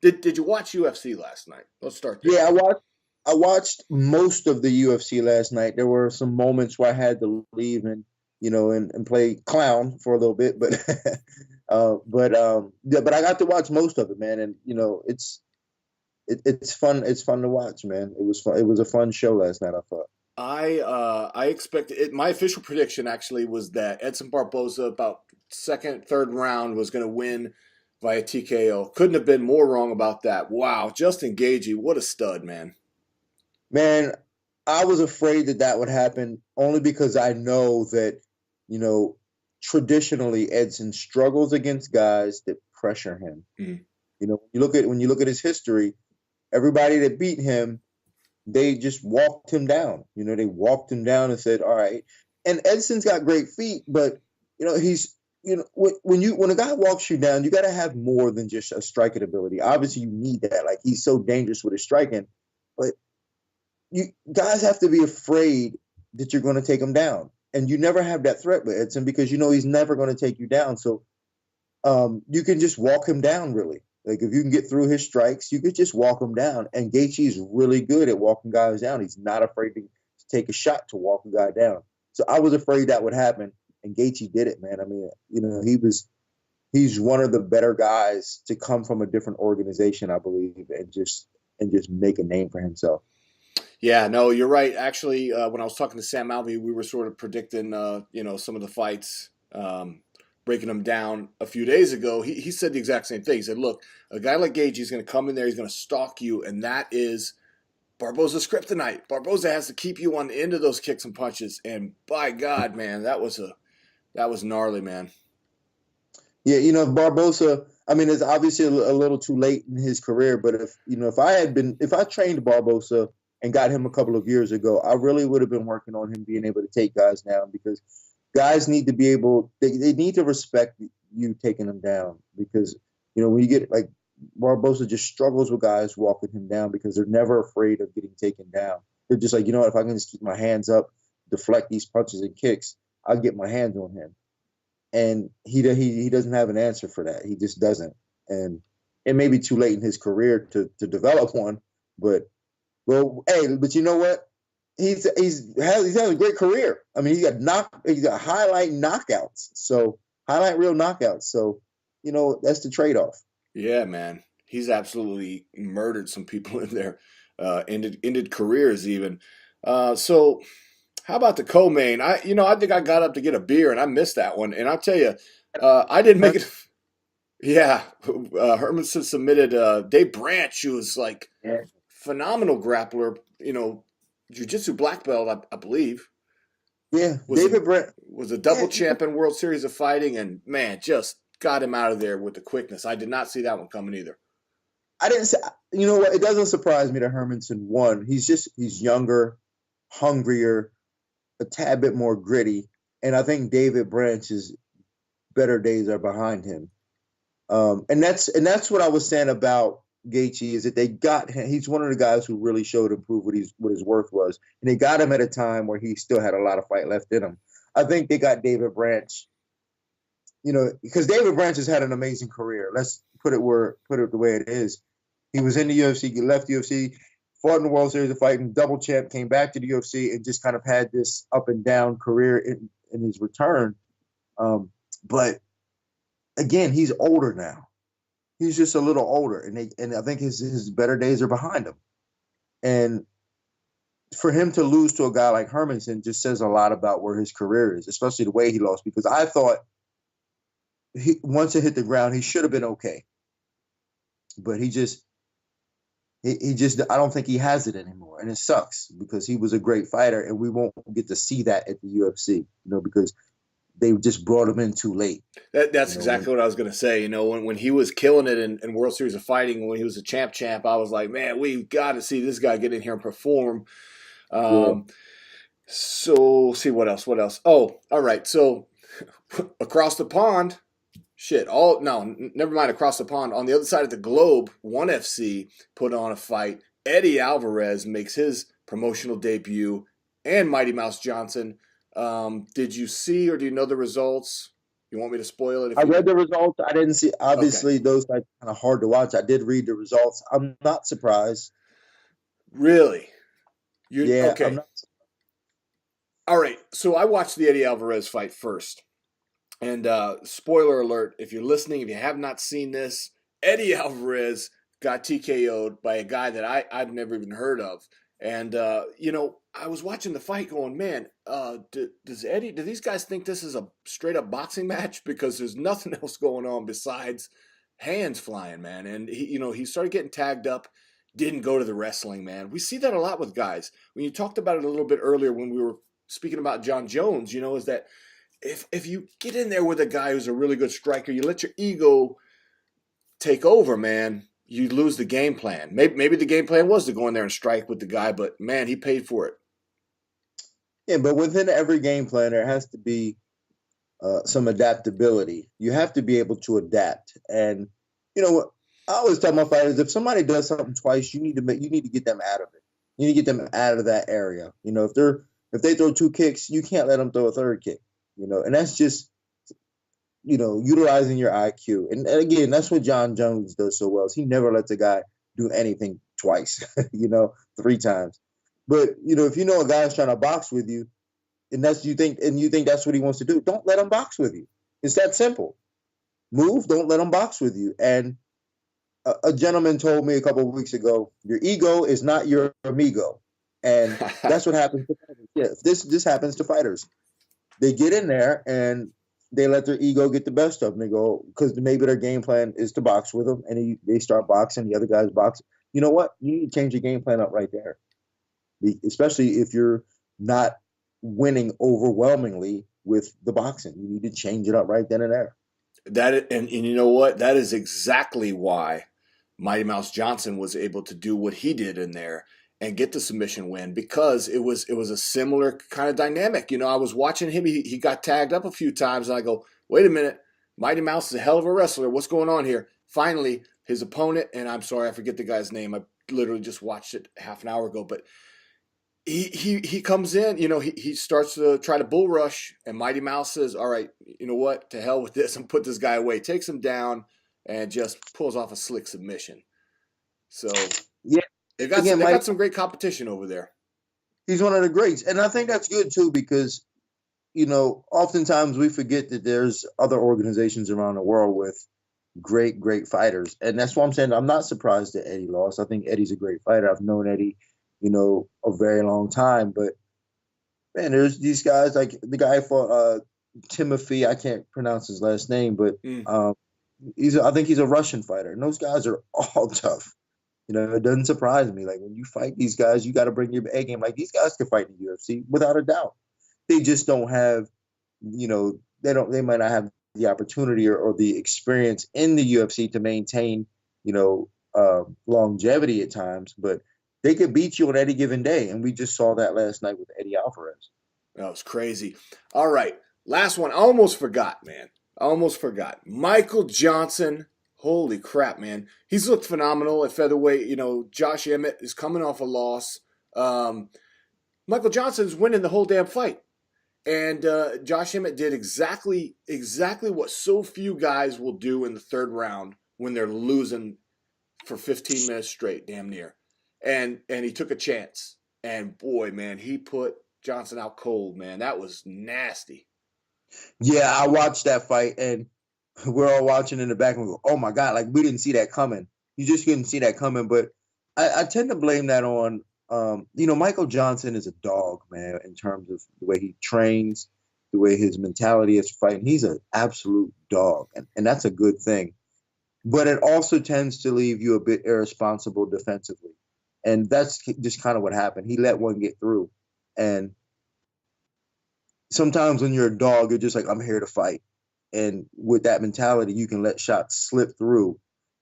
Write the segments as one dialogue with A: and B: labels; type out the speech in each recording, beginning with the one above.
A: Did you watch UFC last night? Let's start there.
B: Yeah, I watched most of the UFC last night. There were some moments where I had to leave and and play clown for a little bit, but yeah, but I got to watch most of it, man, and it's fun. It's fun to watch, man. It was fun. It was a fun show last night, I thought.
A: I expected it. My official prediction actually was that Edson Barboza about second, third round was going to win via TKO. Couldn't have been more wrong about that. Wow, Justin Gaethje, what a stud, man.
B: Man, I was afraid that that would happen only because I know that, you know, traditionally Edson struggles against guys that pressure him.
A: Mm.
B: When you look at his history, everybody that beat him, they just walked him down. They walked him down and said, "All right." And Edson's got great feet, but he's when a guy walks you down, you got to have more than just a striking ability. Obviously, you need that. Like he's so dangerous with his striking, but you guys have to be afraid that you're going to take him down, and you never have that threat with Edson because he's never going to take you down. So you can just walk him down, really. Like if you can get through his strikes, you could just walk him down. And Gaethje is really good at walking guys down. He's not afraid to take a shot to walk a guy down. So I was afraid that would happen, and Gaethje did it, man. I mean, he's one of the better guys to come from a different organization, I believe, and just make a name for himself.
A: Yeah, no, you're right. Actually, when I was talking to Sam Alvey, we were sort of predicting, some of the fights, breaking them down a few days ago. He said the exact same thing. He said, "Look, a guy like Gage is going to come in there. He's going to stalk you, and that is Barboza's kryptonite. Barboza has to keep you on the end of those kicks and punches. And by God, man, that was gnarly, man.
B: Yeah, Barbosa. I mean, it's obviously a little too late in his career, but if I trained Barbosa and got him a couple of years ago, I really would have been working on him being able to take guys down because guys need to be able. They need to respect you taking them down because when you get like Barbosa just struggles with guys walking him down because they're never afraid of getting taken down. They're just like, if I can just keep my hands up, deflect these punches and kicks, I'll get my hands on him. And he doesn't have an answer for that. He just doesn't. And it may be too late in his career to develop one, but well, hey, but you know what? He's had a great career. I mean, he's got highlight knockouts. So highlight real knockouts. So, that's the trade-off.
A: Yeah, man. He's absolutely murdered some people in there. Ended careers even. So how about the co-main? I think I got up to get a beer and I missed that one. And I'll tell you, I didn't make it. Yeah, Hermanson submitted Dave Branch, who was like
B: Yeah.
A: phenomenal grappler. Jiu-jitsu black belt, I believe.
B: Yeah.
A: Was a
B: David Brent.
A: was a
B: Yeah,
A: double champ in World Series of Fighting, and man, just got him out of there with the quickness. I did not see that one coming either.
B: I didn't say, you know what? It doesn't surprise me that Hermanson won. He's younger, hungrier, a tad bit more gritty. And I think David Branch's better days are behind him. And that's what I was saying about Gaethje is that they got him. He's one of the guys who really showed and proved what his worth was, and they got him at a time where he still had a lot of fight left in him. I think they got David Branch, because David Branch has had an amazing career. Let's put it the way it is. He was in the UFC, he left the UFC, fought in the World Series of Fighting, double champ, came back to the UFC, and just kind of had this up and down career in his return. But again, he's older now. He's just a little older, and I think his better days are behind him. And for him to lose to a guy like Hermanson just says a lot about where his career is, especially the way he lost. Because I thought once it hit the ground, he should have been okay, but he just I don't think he has it anymore, and it sucks because he was a great fighter, and we won't get to see that at the UFC, because they just brought him in too late.
A: That's
B: You know, when,
A: exactly what I was going to say. When he was killing it in World Series of Fighting, when he was a champ, I was like, man, we've got to see this guy get in here and perform.
B: yeah,
A: Um, so see what else? What else? Oh, all right. So across the pond, shit. All no, never mind. Across the pond, on the other side of the globe, ONEFC put on a fight. Eddie Alvarez makes his promotional debut, and Mighty Mouse Johnson. Did you see or do you know the results? You want me to spoil it if
B: I
A: you
B: read
A: didn't?
B: the results. I didn't see.
A: Okay.
B: Obviously, those are kind of hard to watch. I did read the results. I'm not surprised.
A: Really? You
B: Yeah, I'm
A: okay?
B: not.
A: All right. So I watched the Eddie Alvarez fight first. And spoiler alert, if you're listening, if you have not seen this, Eddie Alvarez got TKO'd by a guy that I've never even heard of. And, I was watching the fight going, man, do these guys think this is a straight up boxing match? Because there's nothing else going on besides hands flying, man. And he started getting tagged up, didn't go to the wrestling, man. We see that a lot with guys. When you talked about it a little bit earlier when we were speaking about John Jones, is that if you get in there with a guy who's a really good striker, you let your ego take over, man, you lose the game plan. Maybe the game plan was to go in there and strike with the guy, but man, he paid for it.
B: Yeah, but within every game plan, there has to be some adaptability. You have to be able to adapt. And I always tell my fighters, if somebody does something twice, you need to get them out of it. You need to get them out of that area. If they throw two kicks, you can't let them throw a third kick. And that's just utilizing your IQ. And again, that's what John Jones does so well. Is he never lets a guy do anything twice, three times. But if a guy's trying to box with you, and you think that's what he wants to do, don't let him box with you. It's that simple. Move, don't let him box with you. And a gentleman told me a couple of weeks ago, your ego is not your amigo. And that's what happens to fighters. Yeah, this happens to fighters. They get in there and they let their ego get the best of them. They go, because maybe their game plan is to box with them, and they start boxing. The other guys box. You know what? You need to change your game plan up right there, especially if you're not winning overwhelmingly with the boxing. You need to change it up right then and there.
A: And you know what? That is exactly why Mighty Mouse Johnson was able to do what he did in there and get the submission win, because it was a similar kind of dynamic. I was watching him. He got tagged up a few times, and I go, wait a minute, Mighty Mouse is a hell of a wrestler. What's going on here? Finally, his opponent, and I'm sorry, I forget the guy's name. I literally just watched it half an hour ago, but he comes in. He starts to try to bull rush, and Mighty Mouse says, all right, you know what? To hell with this, and put this guy away. Takes him down and just pulls off a slick submission. So
B: yeah.
A: They got some great competition over there.
B: He's one of the greats. And I think that's good, too, because, oftentimes we forget that there's other organizations around the world with great, great fighters. And that's why I'm saying I'm not surprised that Eddie lost. I think Eddie's a great fighter. I've known Eddie, a very long time. But, man, there's these guys, like the guy fought Timothy. I can't pronounce his last name, but I think he's a Russian fighter. And those guys are all tough. It doesn't surprise me. Like, when you fight these guys, you got to bring your A game. Like, these guys can fight in the UFC without a doubt. They just don't have, they might not have the opportunity or the experience in the UFC to maintain, longevity at times. But they could beat you on any given day. And we just saw that last night with Eddie Alvarez.
A: That was crazy. All right. Last one. I almost forgot, man. Michael Johnson. Holy crap, man. He's looked phenomenal at featherweight. Josh Emmett is coming off a loss. Michael Johnson's winning the whole damn fight. And Josh Emmett did exactly what so few guys will do in the third round when they're losing for 15 minutes straight, damn near. And he took a chance. And boy, man, he put Johnson out cold, man. That was nasty.
B: Yeah, I watched that fight, and we're all watching in the back and we go, oh my God, like we didn't see that coming. You just couldn't see that coming. But I tend to blame that on, Michael Johnson is a dog, man, in terms of the way he trains, the way his mentality is fighting. He's an absolute dog, and that's a good thing. But it also tends to leave you a bit irresponsible defensively. And that's just kind of what happened. He let one get through. And sometimes when you're a dog, you're just like, I'm here to fight. And with that mentality, you can let shots slip through,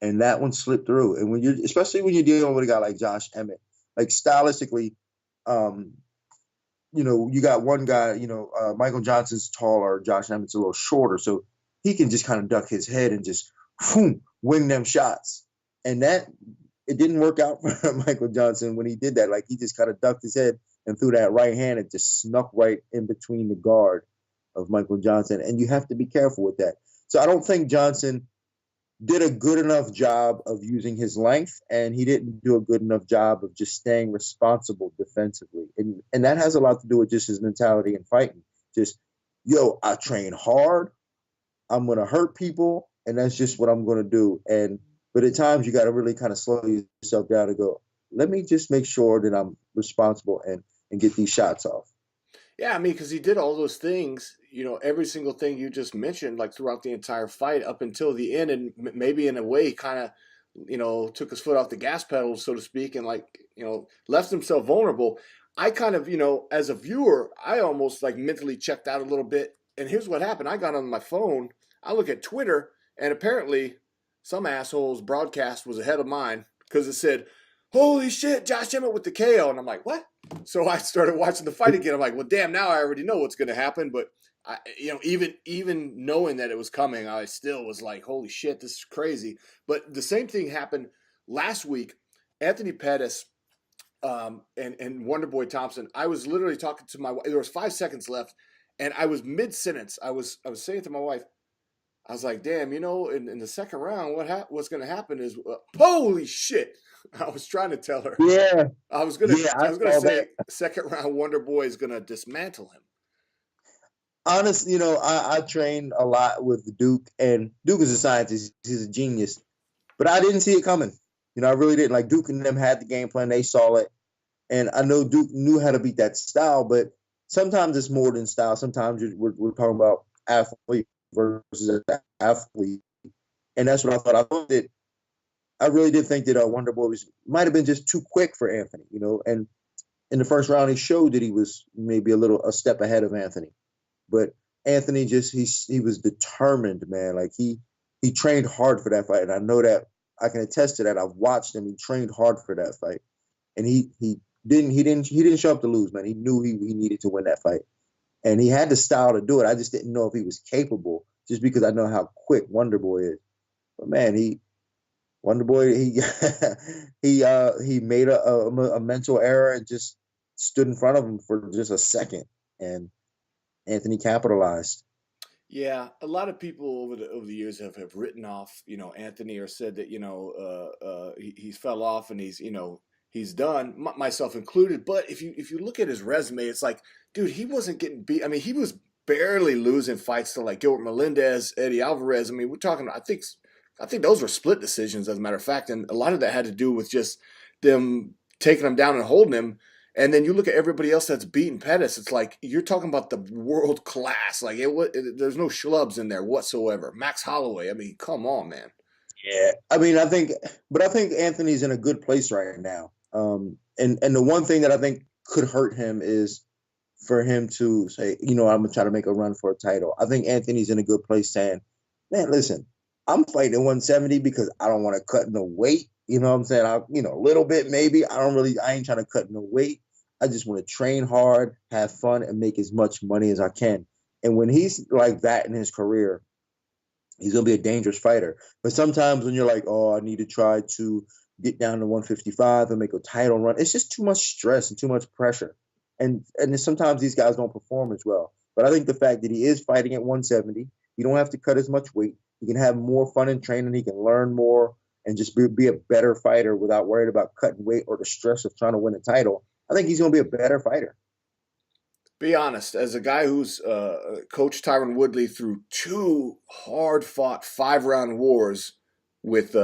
B: and that one slipped through. And especially when you're dealing with a guy like Josh Emmett, like stylistically, you got one guy, Michael Johnson's taller, Josh Emmett's a little shorter, so he can just kind of duck his head and just wing them shots. And that it didn't work out for Michael Johnson when he did that. Like, he just kind of ducked his head and threw that right hand and just snuck right in between the guard. of Michael Johnson, and you have to be careful with that. So I don't think Johnson did a good enough job of using his length, and he didn't do a good enough job of just staying responsible defensively. And that has a lot to do with just his mentality in fighting. Just, yo, I train hard. I'm going to hurt people, and that's just what I'm going to do. But at times you got to really kind of slow yourself down and go, let me just make sure that I'm responsible and get these shots off.
A: Yeah, I mean, because he did all those things, every single thing you just mentioned, like throughout the entire fight up until the end, and maybe in a way, he kind of, took his foot off the gas pedal, so to speak, and like, left himself vulnerable. I kind of, as a viewer, I almost like mentally checked out a little bit. And here's what happened: I got on my phone, I look at Twitter, and apparently, some asshole's broadcast was ahead of mine because it said, "Holy shit, Josh Emmett with the KO," and I'm like, "What?" So I started watching the fight again. I'm like, well, damn, now I already know what's going to happen. But even knowing that it was coming, I still was like, holy shit, this is crazy. But the same thing happened last week. Anthony Pettis and Wonderboy Thompson. I was literally talking to my wife. There was 5 seconds left, and I was mid sentence. I was saying to my wife, I was like, damn, in the second round, what's going to happen is, holy shit. I was trying to tell her.
B: Yeah.
A: I was gonna say
B: that.
A: second round Wonder Boy is gonna dismantle him.
B: Honestly, I trained a lot with Duke, and Duke is a scientist. He's a genius. But I didn't see it coming. I really didn't. Like, Duke and them had the game plan. They saw it. And I know Duke knew how to beat that style, but sometimes it's more than style. Sometimes we're talking about athlete versus athlete. And that's what I thought. I really did think that Wonder Boy might have been just too quick for Anthony, and in the first round he showed that he was maybe a step ahead of Anthony. But Anthony he was determined, man. Like he trained hard for that fight. And I know that I can attest to that. I've watched him. He trained hard for that fight. And he didn't show up to lose, man. He knew he needed to win that fight. And he had the style to do it. I just didn't know if he was capable just because I know how quick Wonder Boy is. But man, Wonder Boy, he made a mental error and just stood in front of him for just a second, and Anthony capitalized.
A: Yeah, a lot of people over the years have written off, Anthony, or said that he fell off and he's done, myself included. But if you look at his resume, it's like, dude, he wasn't getting beat. I mean, he was barely losing fights to like Gilbert Melendez, Eddie Alvarez. I mean, we're talking. I think those were split decisions, as a matter of fact, and a lot of that had to do with just them taking him down and holding him. And then you look at everybody else that's beaten Pettis. It's like you're talking about the world class. Like there's no schlubs in there whatsoever. Max Holloway. I mean, come on, man.
B: Yeah, I mean, I think Anthony's in a good place right now. And the one thing that I think could hurt him is for him to say, I'm gonna try to make a run for a title. I think Anthony's in a good place saying, man, listen, I'm fighting at 170 because I don't want to cut no weight. You know what I'm saying? A little bit maybe. I ain't trying to cut no weight. I just want to train hard, have fun, and make as much money as I can. And when he's like that in his career, he's going to be a dangerous fighter. But sometimes when you're like, oh, I need to try to get down to 155 and make a title run, it's just too much stress and too much pressure. And sometimes these guys don't perform as well. But I think the fact that he is fighting at 170, you don't have to cut as much weight. He can have more fun in training. He can learn more and just be a better fighter without worrying about cutting weight or the stress of trying to win a title. I think he's going to be a better fighter.
A: Be honest, as a guy who's coached Tyron Woodley through 2 hard-fought 5-round wars with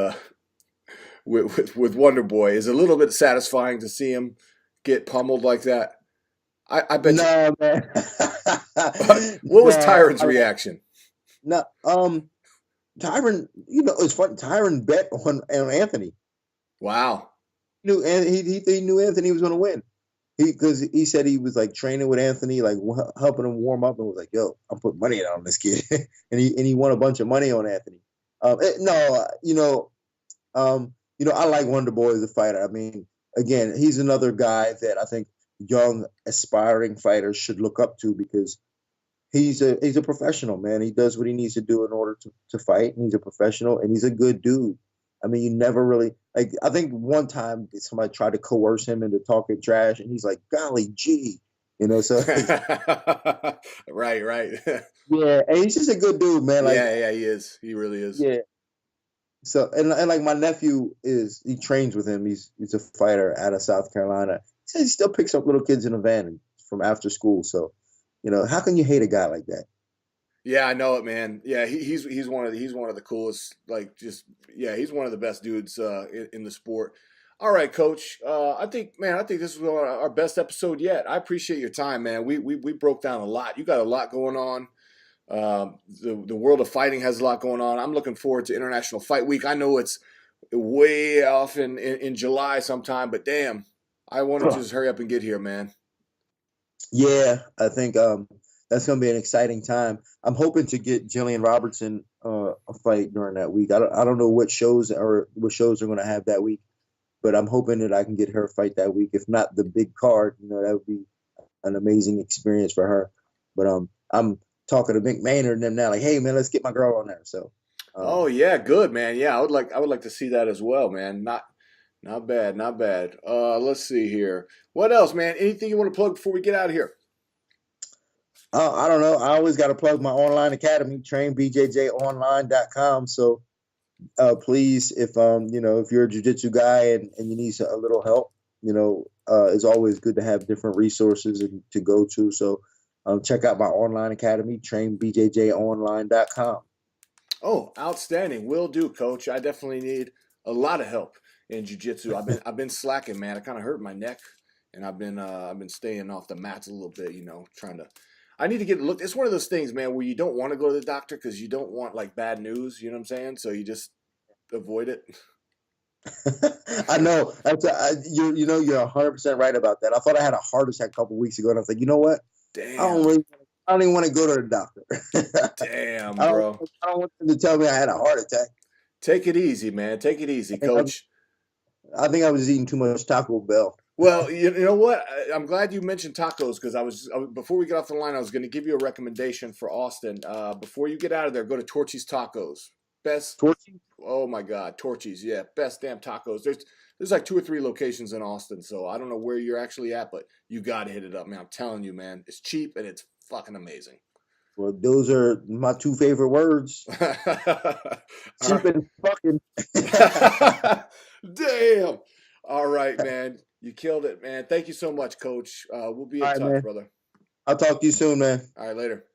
A: Wonder Boy, is it a little bit satisfying to see him get pummeled like that? I bet.
B: No, man.
A: What was Tyron's reaction?
B: No, Tyron, it's fun. Tyron bet on Anthony.
A: Wow.
B: He knew Anthony was going to win. Because he said he was like training with Anthony, like helping him warm up, and was like, "Yo, I'm putting money on this kid," and he won a bunch of money on Anthony. I like Wonder Boy as a fighter. I mean, again, he's another guy that I think young aspiring fighters should look up to because he's a professional, man. He does what he needs to do in order to fight, and he's a professional, and he's a good dude. I mean, you never really like. I think one time somebody tried to coerce him into talking trash, and he's like, "Golly gee, So
A: Right, right.
B: yeah, and he's just a good dude, man. Like,
A: Yeah, yeah, he is. He really is.
B: yeah. So and like my nephew he trains with him. He's a fighter out of South Carolina. He says he still picks up little kids in a van from after school. So, how can you hate a guy like that?
A: Yeah, I know it, man. Yeah, he's one of the coolest. Like, just yeah, he's one of the best dudes in the sport. All right, Coach. I think this was our best episode yet. I appreciate your time, man. We broke down a lot. You got a lot going on. The world of fighting has a lot going on. I'm looking forward to International Fight Week. I know it's way off in July sometime, but damn, I want to just hurry up and get here, man.
B: Yeah, I think that's going to be an exciting time. I'm hoping to get Jillian Robertson a fight during that week. I don't know what shows are going to have that week, but I'm hoping that I can get her a fight that week. If not the big card, that would be an amazing experience for her. But I'm talking to Mick Maynard and them now, like, hey man, let's get my girl on there. So.
A: Oh yeah, good man. Yeah, I would like to see that as well, man. Not bad, not bad. Let's see here. What else, man? Anything you want to plug before we get out of here?
B: I don't know. I always got to plug my online academy, trainbjjonline.com. So please, if if you're a jiu-jitsu guy and you need a little help, it's always good to have different resources to go to. So check out my online academy, trainbjjonline.com.
A: Oh, outstanding. Will do, Coach. I definitely need a lot of help in jiu-jitsu. I've been slacking, man. I kind of hurt my neck, and I've been staying off the mats a little bit, trying to. I need to get looked. It's one of those things, man, where you don't want to go to the doctor because you don't want like bad news. You know what I'm saying? So you just avoid it.
B: I know. You're 100% right about that. I thought I had a heart attack a couple weeks ago, and I was like, you know what?
A: Damn.
B: I don't even want to go to the doctor.
A: Damn, bro.
B: I don't want them to tell me I had a heart attack.
A: Take it easy, man. Take it easy, Coach.
B: I think I was eating too much Taco Bell.
A: Well, you know what? I'm glad you mentioned tacos because before we get off the line, I was going to give you a recommendation for Austin. Before you get out of there, go to Torchy's Tacos. Best.
B: Torchy's?
A: Oh my God, Torchy's. Yeah, best damn tacos. There's like 2 or 3 locations in Austin, so I don't know where you're actually at, but you got to hit it up, man. I'm telling you, man. It's cheap and it's fucking amazing.
B: Well, those are my 2 favorite words. Cheap and fucking.
A: Damn. All right, man. You killed it, man. Thank you so much, Coach. We'll be in touch, brother.
B: I'll talk to you soon, man.
A: All right, later.